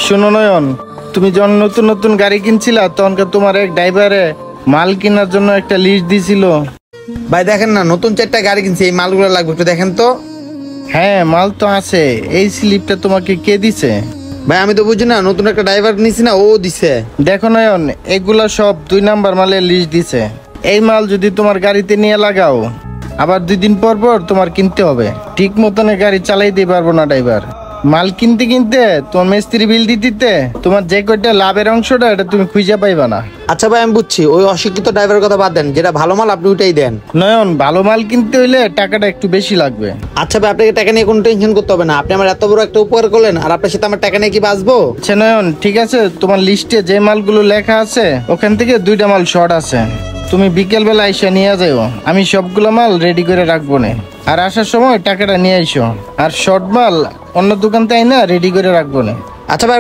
শোনো নয়ন, তুমি যখন নতুন নতুন গাড়ি কিনছিলা তখন তোমার এক ড্রাইভারে মাল কেনার জন্য একটা লিস্ট দিছিল। ভাই দেখেন না, নতুন 4টা গাড়ি কিনছি, এই মালগুলো লাগবে, একটু দেখেন তো। হ্যাঁ, মাল তো আছে। এই স্লিপটা তোমাকে কে দিছে? ভাই আমি তো বুঝি না, নতুন একটা ড্রাইভার নিছি না, ও দিছে। দেখো নয়ন, এগুলা সব 2 নাম্বার মালের লিস্ট দিছে। এই মাল যদি তোমার গাড়িতে নিয়ে লাগাও, আবার 2 দিন পর পর তোমার কিনতে হবে। ঠিক মতন গাড়ি চালাইতে পারবো না ড্রাইভার। মাল কিনতে কিনতে তোমার মিস্ত্রি বিল দিতে তোমার যে কয়টা লাভের অংশটা এটা তুমি খুঁজে পাইবা না। আচ্ছা ভাই আমি বুঝছি, ওই অশিক্ষিত ড্রাইভারের কথা বাদ দেন, যেটা ভালো মাল আপনি ওইটাই দেন। নয়ন, ভালো মাল কিনতে হইলে টাকাটা একটু বেশি লাগবে। আচ্ছা ভাই, আপনাকে টাকা নিয়ে কোনো টেনশন করতে হবে না, আপনি আমার এত বড় একটা উপকার করলেন, আর আপনার সাথে আমার টাকা নিয়ে কি বাঁচবো? আচ্ছা নয়ন, ঠিক আছে, তোমার লিস্টে যে মালগুলো লেখা আছে ওখান থেকে 2টা মাল শর্ট আছে। তুমি বিকেল বেলা আইসা নিয়ে যাও, আমি সবগুলো মাল রেডি করে রাখবো না। আর আসার সময় টাকাটা নিয়ে আইসো। আর শর্ট মাল অন্য দোকান থেকে না রেডি করে রাখবো না। আচ্ছা ভাই।